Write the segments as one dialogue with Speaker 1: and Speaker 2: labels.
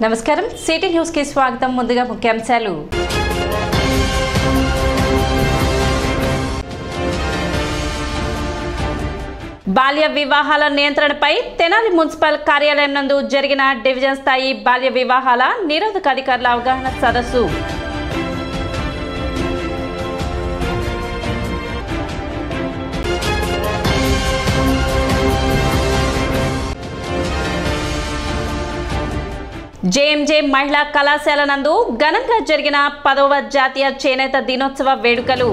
Speaker 1: నమస్కారం city news కి స్వాగతం ముందుగా ముఖ్యాంశాలు బాల్య వివాహాల నియంత్రణపై తెనాలి మున్సిపల్ కార్యాలయం నందు జరిగిన డివిజన్ స్థాయి బాల్య వివాహాల నిరోధక అధికారుల అవగాహన సదస్సు జేఎంజే మహిళా కళాశాల నందు ఘనంగా జరిగిన 10వ జాతీయ చేనేత దినోత్సవ వేడుకలు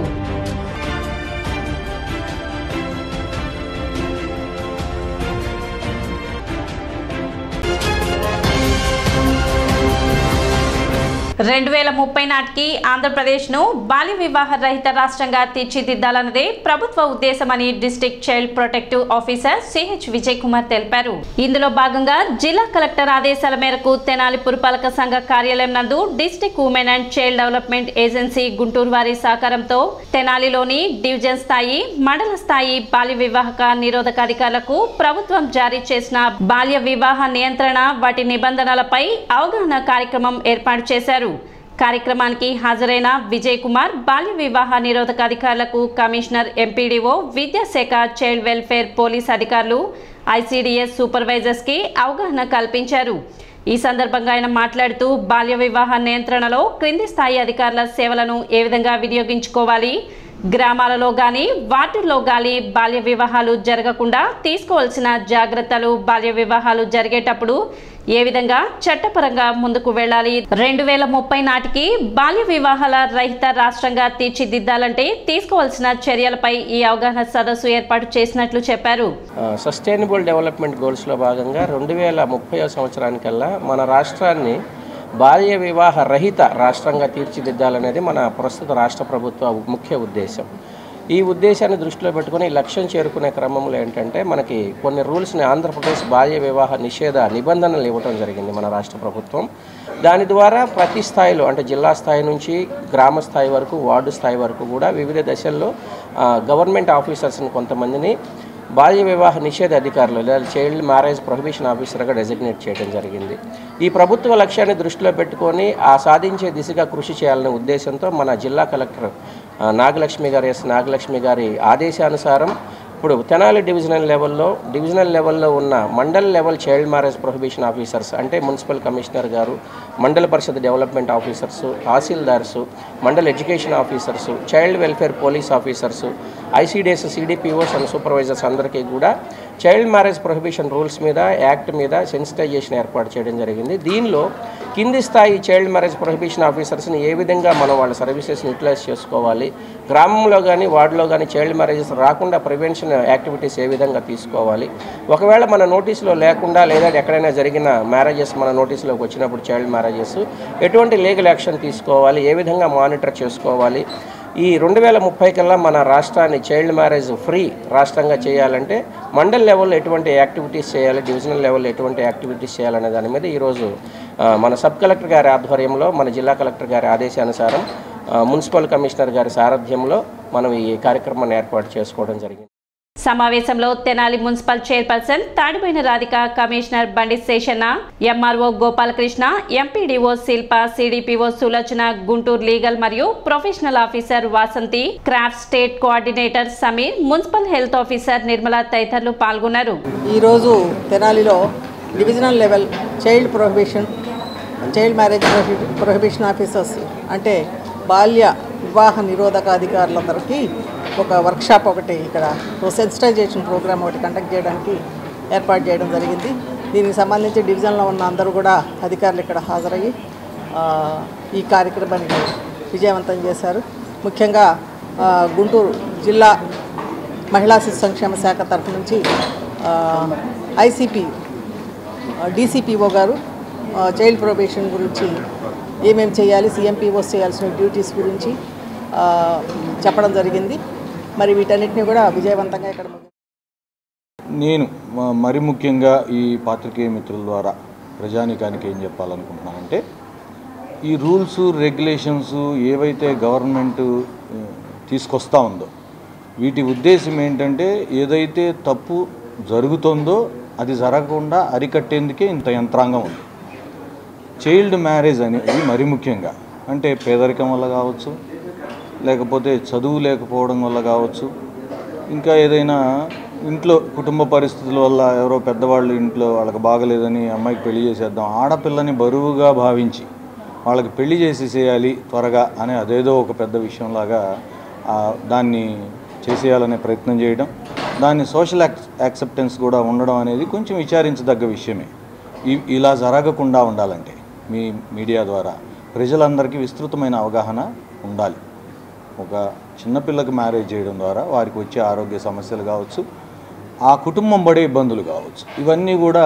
Speaker 1: నాటికి ఆంధ్రప్రదేశ్ను బాల్య వివాహ రహిత రాష్ట్రంగా తీర్చిదిద్దాలన్నదే ప్రభుత్వ ఉద్దేశమని district child protective officer CH Vijay Kumar తెలిపారు. ఇందులో భాగంగా జిల్లా కలెక్టర్ ఆదేశాల మేరకు తెనాలి పురపాలక సంఘ కార్యాలయం నందు district women and child development agency Guntur వారి సహకారంతో తెనాలిలోని డివిజన్ స్థాయి మండల స్థాయి బాల్య వివాహక నిరోధక అధికారులకు ప్రభుత్వం జారీ చేసిన బాల్య వివాహ నియంత్రణ వాటి నిబంధనలపై అవగాహన కార్యక్రమం ఏర్పాటు చేశారు. కార్యక్రమానికి హాజరైన విజయ్ కుమార్ బాల్య వివాహ నిరోధక అధికారులకు కమిషనర్ ఎంపీడీఓ విద్యాశాఖ చైల్డ్ వెల్ఫేర్ పోలీస్ అధికారులు ఐసీడీఎస్ సూపర్వైజర్స్ కి అవగాహన కల్పించారు. ఈ సందర్భంగా ఆయన మాట్లాడుతూ బాల్య వివాహ నియంత్రణలో క్రింది స్థాయి అధికారుల సేవలను ఏ విధంగా వినియోగించుకోవాలి, గ్రామాలలో గాని వార్డుల్లో గాని బాల్య వివాహాలు జరగకుండా తీసుకోవాల్సిన జాగ్రత్తలు, బాల్య వివాహాలు జరిగేటప్పుడు ఏ విధంగా చట్టపరంగా ముందుకు వెళ్ళాలి, 2030 నాటికి బాల్య వివాహాల రహిత రాష్ట్రంగా తీర్చిదిద్దాలంటే తీసుకోవాల్సిన చర్యలపై ఈ అవగాహన సదస్సు ఏర్పాటు చేసినట్లు చెప్పారు.
Speaker 2: సస్టైనబుల్ డెవలప్మెంట్ గోల్స్ లో భాగంగా 2030 సంవత్సరానికల్లా మన రాష్ట్రాన్ని బాల్య వివాహ రహిత రాష్ట్రంగా తీర్చిదిద్దాలనేది మన ప్రస్తుత రాష్ట్ర ప్రభుత్వ ముఖ్య ఉద్దేశం. ఈ ఉద్దేశాన్ని దృష్టిలో పెట్టుకుని లక్ష్యం చేరుకునే క్రమంలో ఏంటంటే మనకి కొన్ని రూల్స్ని ఆంధ్రప్రదేశ్ బాల్య వివాహ నిషేధ నిబంధనలు ఇవ్వడం జరిగింది మన రాష్ట్ర ప్రభుత్వం. దాని ద్వారా ప్రతి స్థాయిలో అంటే జిల్లా స్థాయి నుంచి గ్రామ స్థాయి వరకు వార్డు స్థాయి వరకు కూడా వివిధ దశల్లో గవర్నమెంట్ ఆఫీసర్స్ని కొంతమందిని బాల్య వివాహ నిషేధ అధికారులు లేదా చైల్డ్ మ్యారేజ్ ప్రొహిబిషన్ ఆఫీసర్గా డెసిగ్నేట్ చేయడం జరిగింది. ఈ ప్రభుత్వ లక్ష్యాన్ని దృష్టిలో పెట్టుకొని సాధించే దిశగా కృషి చేయాలనే ఉద్దేశంతో మన జిల్లా కలెక్టర్ నాగలక్ష్మి గారి ఆదేశానుసారం ఇప్పుడు తెనాలి డివిజనల్ లెవెల్లో ఉన్న mandal level child marriage prohibition officers అంటే మున్సిపల్ కమిషనర్ గారు, మండల పరిషత్ డెవలప్మెంట్ ఆఫీసర్స్, తహసీల్దార్సు, mandal education officers, child welfare police officers, ICDS CDPOs and supervisors అందరికీ కూడా చైల్డ్ మ్యారేజ్ ప్రొహిబిషన్ రూల్స్ మీద యాక్ట్ మీద సెన్సిటైజేషన్ ఏర్పాటు చేయడం జరిగింది. దీనిలో కింది స్థాయి చైల్డ్ మ్యారేజ్ ప్రొహిబిషన్ ఆఫీసర్స్ని ఏ విధంగా మనం వాళ్ళ సర్వీసెస్ని యూటిలైజ్ చేసుకోవాలి, గ్రామంలో కానీ వార్డులో కానీ చైల్డ్ మ్యారేజెస్ రాకుండా ప్రివెన్షన్ యాక్టివిటీస్ ఏ విధంగా తీసుకోవాలి, ఒకవేళ మన నోటీసులో లేకుండా లేదా ఎక్కడైనా జరిగిన మ్యారేజెస్ మన నోటీసులోకి వచ్చినప్పుడు చైల్డ్ మ్యారేజెస్ ఎటువంటి లీగల్ యాక్షన్ తీసుకోవాలి, ఏ విధంగా మానిటర్ చేసుకోవాలి, ఈ 2030 కల్లా మన రాష్ట్రాన్ని చైల్డ్ మ్యారేజ్ ఫ్రీ రాష్ట్రంగా చేయాలంటే మండల్ లెవెల్లో ఎటువంటి యాక్టివిటీస్ చేయాలి, డివిజనల్ లెవెల్లో ఎటువంటి యాక్టివిటీస్ చేయాలనే దాని మీద ఈరోజు మన సబ్ కలెక్టర్ గారి ఆధ్వర్యంలో మన జిల్లా కలెక్టర్ గారి ఆదేశానుసారం మున్సిపల్ కమిషనర్ గారి సారథ్యంలో మనం ఈ కార్యక్రమాన్ని ఏర్పాటు చేసుకోవడం జరిగింది.
Speaker 1: సమావేశంలో Tenali municipal chairperson Tadipoyina Radhika, commissioner Bandi Seshanna, MRO Gopalakrishna, MPDO Shilpa, CDPO Sulochana, Guntur legal మరియు professional officer Vasanthi, craft state coordinator Sameer, municipal health officer Nirmala తదితరులు పాల్గొన్నారు.
Speaker 3: ఈరోజు తెనాలిలో divisional level child marriage prohibition officers అంటే బాల్య వివాహ నిరోధక అధికారులందరికీ ఒక వర్క్షాప్ ఒకటి ఇక్కడ సెన్సిటైజేషన్ ప్రోగ్రామ్ ఒకటి కండక్ట్ చేయడానికి ఏర్పాటు చేయడం జరిగింది. దీనికి సంబంధించి డివిజన్లో ఉన్న అందరూ కూడా అధికారులు ఇక్కడ హాజరయ్యి ఈ కార్యక్రమాన్ని విజయవంతం చేశారు. ముఖ్యంగా గుంటూరు జిల్లా మహిళా శిశు సంక్షేమ శాఖ తరఫు నుంచి డీసీపీఓ గారు చైల్డ్ ప్రొబేషన్ గురించి ఏమేమి చేయాలి, సిఎంపీఓస్ చేయాల్సిన డ్యూటీస్ గురించి చెప్పడం జరిగింది. మరి వీటన్నిటిని కూడా విజయవంతంగా ఇక్కడ
Speaker 4: నేను మరి ముఖ్యంగా ఈ పాత్రికేయ మిత్రుల ద్వారా ప్రజానీకానికి ఏం చెప్పాలనుకుంటున్నానంటే ఈ రూల్స్ రెగ్యులేషన్స్ ఏవైతే గవర్నమెంట్ తీసుకొస్తా ఉందో వీటి ఉద్దేశం ఏంటంటే ఏదైతే తప్పు జరుగుతుందో అది జరగకుండా అరికట్టేందుకే ఇంత యంత్రాంగం ఉంది. చైల్డ్ మ్యారేజ్ అనేది మరీ ముఖ్యంగా అంటే పేదరికం వల్ల కావచ్చు, లేకపోతే చదువు లేకపోవడం వల్ల కావచ్చు, ఇంకా ఏదైనా ఇంట్లో కుటుంబ పరిస్థితుల వల్ల ఎవరో పెద్దవాళ్ళు ఇంట్లో వాళ్ళకి బాగలేదని అమ్మాయికి పెళ్లి చేసేద్దాం, ఆడపిల్లని బరువుగా భావించి వాళ్ళకి పెళ్లి చేసేసేయాలి త్వరగా అనే అదేదో ఒక పెద్ద విషయంలాగా దాన్ని చేసేయాలనే ప్రయత్నం చేయడం, దాన్ని సోషల్ యాక్సెప్టెన్స్ కూడా ఉండడం అనేది కొంచెం విచారించదగ్గ విషయమే. ఇలా జరగకుండా ఉండాలంటే మీ మీడియా ద్వారా ప్రజలందరికీ విస్తృతమైన అవగాహన ఉండాలి. ఒక చిన్నపిల్లకి మ్యారేజ్ చేయడం ద్వారా వారికి వచ్చే ఆరోగ్య సమస్యలు కావచ్చు, ఆ కుటుంబం పడే ఇబ్బందులు కావచ్చు, ఇవన్నీ కూడా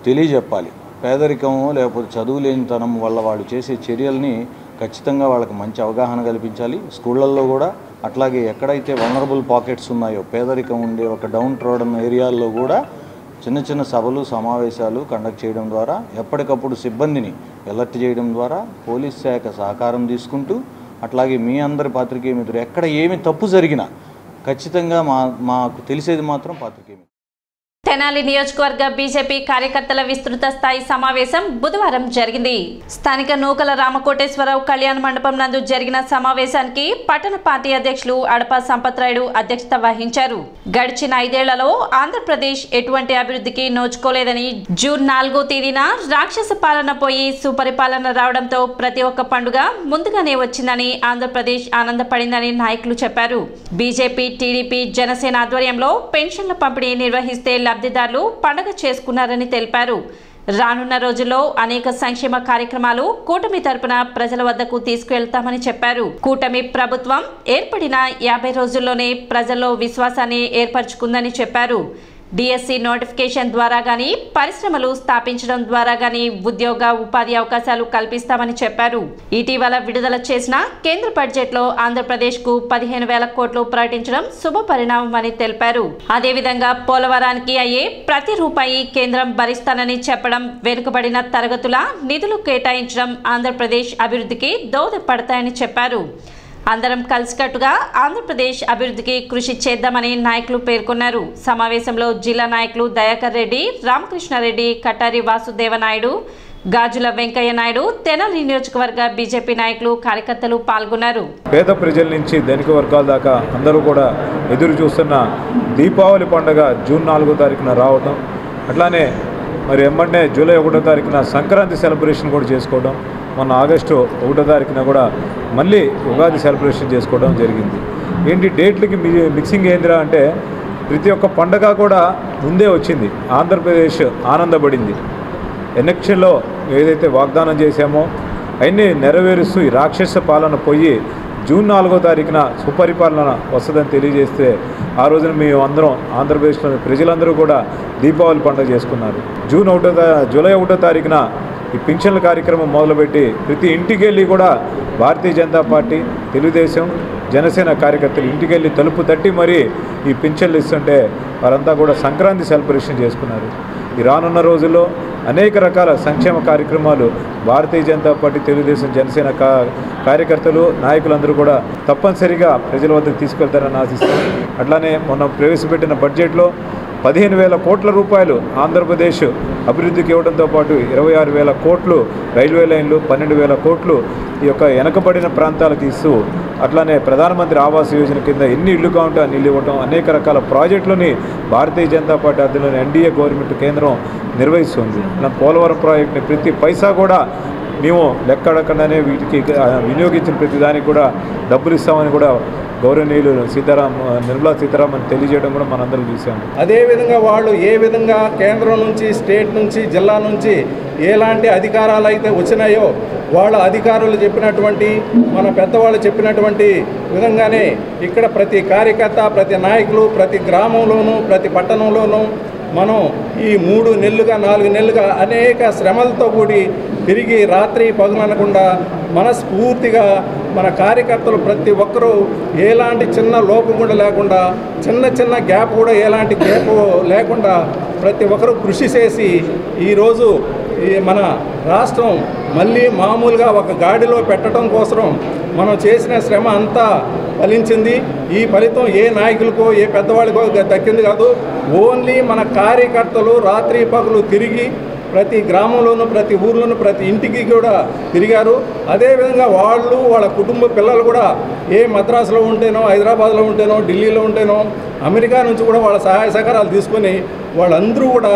Speaker 4: తెలియజెప్పాలి. పేదరికం లేకపోతే చదువు లేనితనం వల్ల వాళ్ళు చేసే చర్యల్ని ఖచ్చితంగా వాళ్ళకి మంచి అవగాహన కల్పించాలి. స్కూళ్ళల్లో కూడా అట్లాగే ఎక్కడైతే వల్నరబుల్ పాకెట్స్ ఉన్నాయో పేదరికం ఉండే ఒక డౌన్ ట్రోడన్ ఏరియాల్లో కూడా చిన్న చిన్న సభలు సమావేశాలు కండక్ట్ చేయడం ద్వారా ఎప్పటికప్పుడు సిబ్బందిని అలర్ట్ చేయడం ద్వారా పోలీస్ శాఖ సహకారం తీసుకుంటూ అట్లాగే మీ అందరి పాత్రికేయ మిత్రులు ఎక్కడ ఏమి తప్పు జరిగినా ఖచ్చితంగా మాకు తెలిసేది మాత్రం పాత్రికేయ మిత్రులు.
Speaker 1: తెనాలి నియోజకవర్గ బీజేపీ కార్యకర్తల విస్తృత స్థాయి సమావేశం బుధవారం జరిగింది. స్థానిక నూకల రామకోటేశ్వరరావు కళ్యాణ మండపం నందు జరిగిన సమావేశానికి పట్టణ పార్టీ అధ్యక్షులు అడప సంపత్రాయుడు అధ్యక్షత వహించారు. గడిచిన 5 ఏళ్లలో ఆంధ్రప్రదేశ్ ఎటువంటి అభివృద్ధికి నోచుకోలేదని, జూన్ 4వ తేదీన రాక్షస పాలన పోయి సుపరిపాలన రావడంతో ప్రతి ఒక్క పండుగ ముందుగానే వచ్చిందని ఆంధ్రప్రదేశ్ ఆనందపడిందని నాయకులు చెప్పారు. బీజేపీ, టీడీపీ, జనసేన ఆధ్వర్యంలో పెన్షన్ల పంపిణీ నిర్వహిస్తే లబ్ధిదారులు పండుగ చేసుకున్నారని తెలిపారు. రానున్న రోజుల్లో అనేక సంక్షేమ కార్యక్రమాలు కూటమి తరపున ప్రజల వద్దకు తీసుకువెళ్తామని చెప్పారు. కూటమి ప్రభుత్వం ఏర్పడిన 50 రోజుల్లోనే ప్రజల్లో విశ్వాసాన్ని ఏర్పరచుకుందని చెప్పారు. డిఎస్సి నోటిఫికేషన్ ద్వారా గానీ, పరిశ్రమలు స్థాపించడం ద్వారా గానీ ఉద్యోగ ఉపాధి అవకాశాలు కల్పిస్తామని చెప్పారు. ఇటీవల విడుదల చేసిన కేంద్ర బడ్జెట్ లో ఆంధ్రప్రదేశ్ కు 15,000 కోట్లు ప్రకటించడం శుభ పరిణామమని తెలిపారు. అదేవిధంగా పోలవరానికి అయ్యే ప్రతి రూపాయి కేంద్రం భరిస్తానని చెప్పడం, వెనుకబడిన తరగతుల నిధులు కేటాయించడం ఆంధ్రప్రదేశ్ అభివృద్ధికి దోహదపడతాయని చెప్పారు. అందరం కలిసికట్టుగా ఆంధ్రప్రదేశ్ అభివృద్ధికి కృషి చేద్దామని నాయకులు పేర్కొన్నారు. సమావేశంలో జిల్లా నాయకులు దయాకర్ రెడ్డి, రామకృష్ణారెడ్డి, కటారి వాసుదేవనాయుడు, గాజుల వెంకయ్య నాయుడు, తెనాలి నియోజకవర్గ బీజేపీ నాయకులు, కార్యకర్తలు పాల్గొన్నారు.
Speaker 5: పేద ప్రజల నుంచి ధనిక వర్గాల దాకా అందరూ కూడా ఎదురు చూస్తున్న దీపావళి పండుగ జూన్ 4వ తారీఖున రావటం, అట్లానే మరి ఎమ్మటే జూలై 1వ తారీఖున సంక్రాంతి సెలబ్రేషన్ కూడా చేసుకోవడం, మొన్న ఆగస్టు 1వ తారీఖున కూడా మళ్ళీ ఉగాది సెలబ్రేషన్ చేసుకోవడం జరిగింది. ఏంటి డేట్లకి మిక్సింగ్ ఏందిరా అంటే ప్రతి ఒక్క పండగ కూడా ముందే వచ్చింది. ఆంధ్రప్రదేశ్ ఆనందపడింది. ఎలక్షన్లో ఏదైతే వాగ్దానం చేశామో అవన్నీ నెరవేరుస్తూ ఈ రాక్షస పాలన పోయి జూన్ 4వ తారీఖున సుపరిపాలన వస్తుందని తెలియజేస్తే ఆ రోజున మేము అందరం ఆంధ్రప్రదేశ్లోని ప్రజలందరూ కూడా దీపావళి పండుగ చేసుకున్నారు. జూలై 1వ తారీఖున ఈ పింఛన్ల కార్యక్రమం మొదలుపెట్టి ప్రతి ఇంటికి వెళ్ళి కూడా భారతీయ జనతా పార్టీ, తెలుగుదేశం, జనసేన కార్యకర్తలు ఇంటికి వెళ్ళి తలుపు తట్టి మరీ ఈ పింఛన్లు ఇస్తుంటే వారంతా కూడా సంక్రాంతి సెలబ్రేషన్ చేసుకున్నారు. ఈ రానున్న రోజుల్లో అనేక రకాల సంక్షేమ కార్యక్రమాలు భారతీయ జనతా పార్టీ, తెలుగుదేశం, జనసేన కార్యకర్తలు, నాయకులందరూ కూడా తప్పనిసరిగా ప్రజల వద్దకు తీసుకెళ్తారని ఆశిస్తారు. అట్లానే మొన్న ప్రవేశపెట్టిన బడ్జెట్లో 15,000 కోట్ల రూపాయలు ఆంధ్రప్రదేశ్ అభివృద్ధికి ఇవ్వడంతో పాటు 26,000 కోట్లు రైల్వే లైన్లు, 12,000 కోట్లు ఈ యొక్క వెనకబడిన ప్రాంతాలకు ఇస్తూ, అట్లానే ప్రధానమంత్రి ఆవాస్ యోజన కింద ఎన్ని ఇళ్ళు కావాలంటే అన్ని ఇల్లు ఇవ్వడం, అనేక రకాల ప్రాజెక్టులని భారతీయ జనతా పార్టీ ఆధ్వర్యంలోని ఎన్డీఏ గవర్నమెంట్ కేంద్రం నిర్వహిస్తుంది. పోలవరం ప్రాజెక్టుని ప్రతి పైసా కూడా మేము లెక్కడకుండానే వీటికి వినియోగించిన ప్రతి దానికి కూడా డబ్బులు ఇస్తామని కూడా గౌరవనీయులు నిర్మలా సీతారామన్ తెలియజేయడం కూడా మనందరం చూసాము.
Speaker 6: అదేవిధంగా వాళ్ళు ఏ విధంగా కేంద్రం నుంచి, స్టేట్ నుంచి, జిల్లా నుంచి ఎలాంటి అధికారాలు అయితే వచ్చినాయో వాళ్ళ అధికారులు చెప్పినటువంటి, మన పెద్దవాళ్ళు చెప్పినటువంటి విధంగానే ఇక్కడ ప్రతి కార్యకర్త, ప్రతి నాయకులు, ప్రతి గ్రామంలోనూ, ప్రతి పట్టణంలోనూ మనం ఈ 3 నెలలుగా 4 నెలలుగా అనేక శ్రమలతో కూడి తిరిగి రాత్రి పగలనకుండా మనస్ఫూర్తిగా మన కార్యకర్తలు ప్రతి ఒక్కరూ ఎలాంటి చిన్న లోపం కూడా లేకుండా, చిన్న గ్యాప్ కూడా ఎలాంటి గ్యాప్ లేకుండా ప్రతి ఒక్కరూ కృషి చేసి ఈరోజు మన రాష్ట్రం మళ్ళీ మామూలుగా ఒక గాడిలో పెట్టడం కోసం మనం చేసిన శ్రమ అంతా ఫలించింది. ఈ ఫలితం ఏ నాయకులకో, ఏ పెద్దవాళ్ళకో దక్కింది కాదు. ఓన్లీ మన కార్యకర్తలు రాత్రి పగలు తిరిగి ప్రతి గ్రామంలోనూ ప్రతి ఊర్లోనూ ప్రతి ఇంటికి కూడా తిరిగారు. అదేవిధంగా వాళ్ళు వాళ్ళ కుటుంబ పిల్లలు కూడా ఏ మద్రాసులో ఉంటేనో, హైదరాబాద్లో ఉంటేనో, ఢిల్లీలో ఉంటేనో, అమెరికా నుంచి కూడా వాళ్ళ సహాయ సహకారాలు తీసుకొని వాళ్ళందరూ కూడా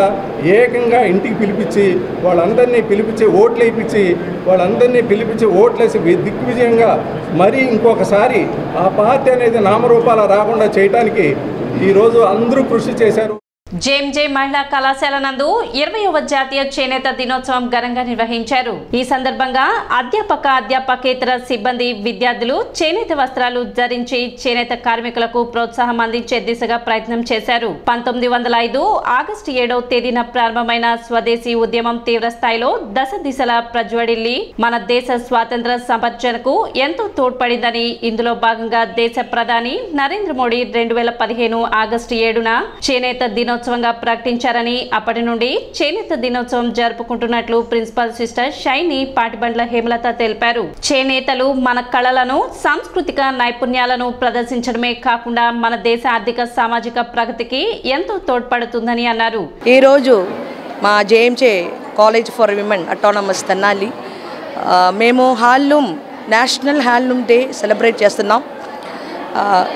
Speaker 6: ఏకంగా ఇంటికి పిలిపించి వాళ్ళందరినీ పిలిపించి ఓట్లు వేయించి వాళ్ళందరినీ పిలిపించి ఓట్లేసి దిగ్విజయంగా మరీ ఇంకొకసారి ఆ పార్టీ అనేది నామరూపాల రాకుండా చేయడానికి ఈరోజు అందరూ కృషి చేశారు.
Speaker 1: జేఎంజే మహిళా కళాశాల నందు 20వ జాతీయ చేనేత దినోత్సవం ఘనంగా నిర్వహించారు. ఈ సందర్భంగా అధ్యాపకేతర సిబ్బంది విద్యార్థులు చేనేత వస్త్రాలు ధరించి చేనేత కార్మికులకు ప్రోత్సాహం అందించే దిశగా ప్రయత్నం చేశారు. 1905 ఆగస్టు 7వ తేదీన ప్రారంభమైన స్వదేశీ ఉద్యమం తీవ్ర స్థాయిలో దశ దిశలా ప్రజ్వడిల్లి మన దేశ స్వాతంత్ర సంపార్జనకు ఎంతో తోడ్పడిందని, ఇందులో భాగంగా దేశ ప్రధాని నరేంద్ర మోడీ 2015 ఆగస్టు 7న చేనేత దినోత్సవంగా ప్రకటించారని, అప్పటి నుండి చేనేత దినోత్సవం జరుపుకుంటున్నట్లు ప్రిన్సిపల్ సిస్టర్ షైనీ పాటిబండ్ల హేమలత తెలిపారు. చేనేతలు మన కళలను, సాంస్కృతిక నైపుణ్యాలను ప్రదర్శించడమే కాకుండా మన దేశ ఆర్థిక సామాజిక ప్రగతికి ఎంతో తోడ్పడుతుందని అన్నారు.
Speaker 7: ఈ రోజు మా JMJ college for women autonomous Tenali మేము handloom national handloom day celebrate చేస్తున్నాం.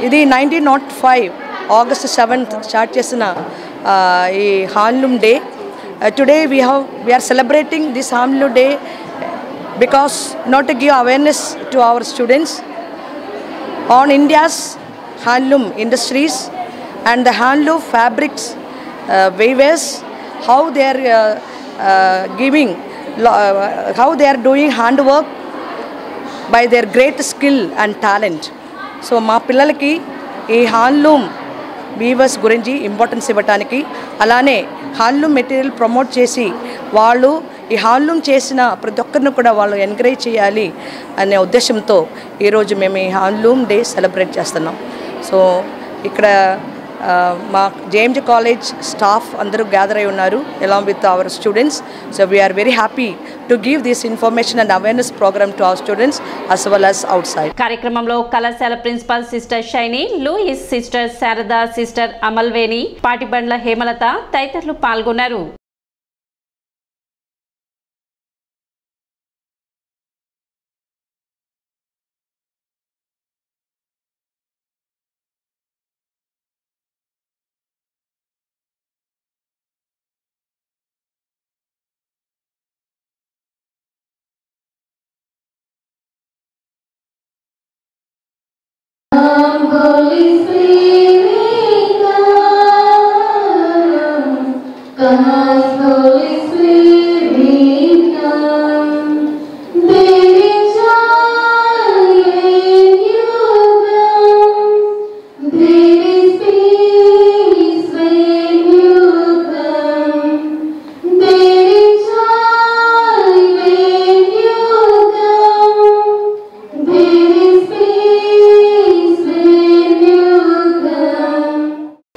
Speaker 7: ఇది 1905 ఆగస్ట్ 7th స్టార్ట్ చేసిన ఈ handloom day. Today we are celebrating this handloom day because not to give awareness to our students on India's handloom industries and the handloom fabrics weavers, how they are how they are doing handwork by their great skill and talent. So మా పిల్లలకి ఈ handloom weavers గురించి importance ఇవ్వడానికి, అలానే handloom material promote చేసి వాళ్ళు ఈ handloom చేసిన ప్రతి ఒక్కరిని కూడా వాళ్ళు ఎంకరేజ్ చేయాలి అనే ఉద్దేశంతో ఈరోజు మేము ఈ హ్యాండ్లూమ్ డే సెలబ్రేట్ చేస్తున్నాం. సో ఇక్కడ మా జేఎంజే కాలేజ్ స్టాఫ్ అందరూ గ్యాదర్ అయి ఉన్నారు along with our students. So we are very happy to give this information and awareness program to our students as well as outside.
Speaker 1: కార్యక్రమంలో కళాశాల principal sister Shiny, Louis sister Sarada, sister Amalveni, Patibandla Hemalatha తదితరులు పాల్గొన్నారు.
Speaker 8: Holy Spirit, come, Holy Spirit, come. There is joy when you come. There is peace when you come. There is joy when you come. There is peace when you come.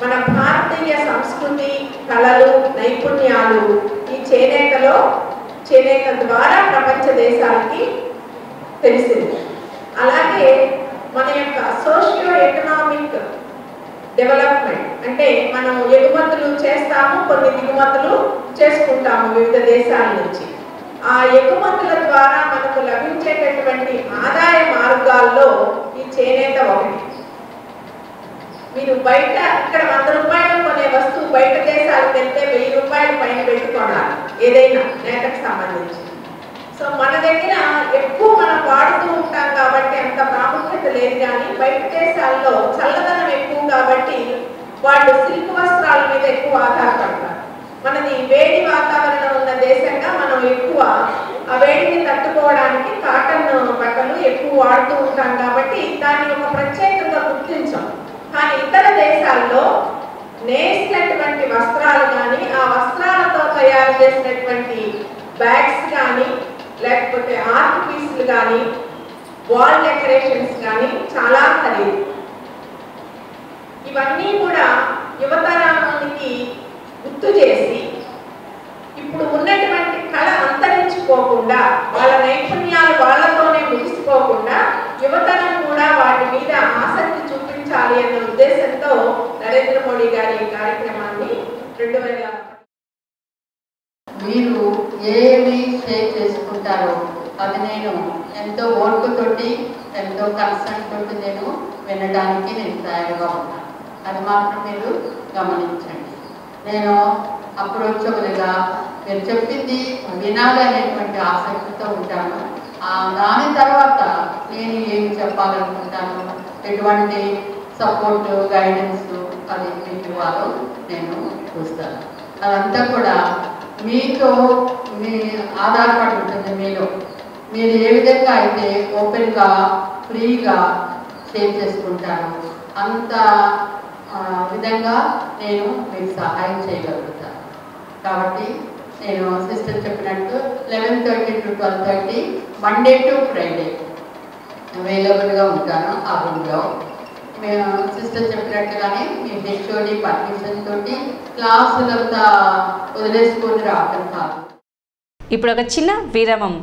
Speaker 9: మన భారతీయ సంస్కృతి, కళలు, నైపుణ్యాలు ఈ చేనేత ద్వారా ప్రపంచ దేశాలకి తెలిసింది. అలాగే మన యొక్క సోషియో ఎకనామిక్ డెవలప్మెంట్ అంటే మనం ఎగుమతులు చేస్తాము, కొన్ని దిగుమతులు చేసుకుంటాము వివిధ దేశాల నుంచి. ఆ ఎగుమతుల ద్వారా మనకు లభించేటటువంటి ఆదాయ మార్గాల్లో ఈ చేనేత ఒకటి. మీరు బయట ఇక్కడ 100 రూపాయలు కొనే వస్తువు బయట దేశాలకు వెళ్తే 1000 రూపాయలు పైన పెట్టుకోవాలి ఏదైనా నేతకు సంబంధించి. సో మన దగ్గర ఎక్కువ మనం వాడుతూ ఉంటాం కాబట్టి అంత ప్రాముఖ్యత లేదు, కానీ బయట దేశాల్లో చల్లదనం ఎక్కువ కాబట్టి వాళ్ళు సిల్క్ వస్త్రాల మీద ఎక్కువ ఆధారపడతారు. మనది వేడి వాతావరణం ఉన్న దేశంగా మనం ఎక్కువ ఆ వేడిని తట్టుకోవడానికి కాటన్ బట్టలు ఎక్కువ వాడుతూ ఉంటాం కాబట్టి దాన్ని ఒక ప్రత్యేకంగా గుర్తించాం. కానీ ఇతర దేశాల్లో నేసినటువంటి వస్త్రాలు కానీ, ఆ వస్త్రాలతో తయారు చేసినటువంటి బ్యాగ్స్ కానీ, లేకపోతే ఆర్ట్ పీసులు కానీ, వాల్ డెకరేషన్స్ కానీ చాలా ఖరీదు. ఇవన్నీ కూడా యువతరానికి గుర్తు చేసి ఇప్పుడు ఉన్నటువంటి కళ అంతరించిపోకుండా, వాళ్ళ నైపుణ్యాలు వాళ్ళతోనే ముగిసిపోకుండా యువతరం కూడా వాటి మీద ఆసక్తి చూపించాలి అన్న ఉద్దేశంతో నరేంద్ర మోడీ గారి ఈ కార్యక్రమాన్ని
Speaker 10: మీరు ఏమి షేర్ చేసుకుంటారో అది నేను ఎంతో ఓర్పుతోటి ఎంతో కన్సర్న్ తోటి నేను వినడానికి నేను తయారుగా ఉన్నాను. అది మాత్రం మీరు గమనించండి. నేను అప్రోచబుల్గా మీరు చెప్పింది వినాలనేటువంటి ఆసక్తితో ఉంటాను. దాని తర్వాత నేను ఏమి చెప్పాలనుకుంటాను, ఎటువంటి సపోర్ట్ గైడెన్స్ అది మీకు ఇవ్వాలో నేను చూస్తాను. అదంతా కూడా మీతో మీ ఆధారపడి ఉంటుంది. మీరు ఏ విధంగా అయితే ఓపెన్గా ఫ్రీగా షేర్ చేసుకుంటారు అంత విధంగా నేను మీకు సహాయం చేయగలుగుతాను. కాబట్టి నేను సిస్టర్ చెప్పినట్టు 11:30 to 12:30 మండే టు ఫ్రైడే అవైలబుల్గా ఉంటాను ఆ రూమ్లో. మేము సిస్టర్ చెప్పినట్టుగానే మీ హెచ్ఓడి పర్మిషన్ తోటి క్లాసులంతా వదిలేసుకొని రావడం కాదు.
Speaker 1: ఇప్పుడు ఒక చిన్న విరామం.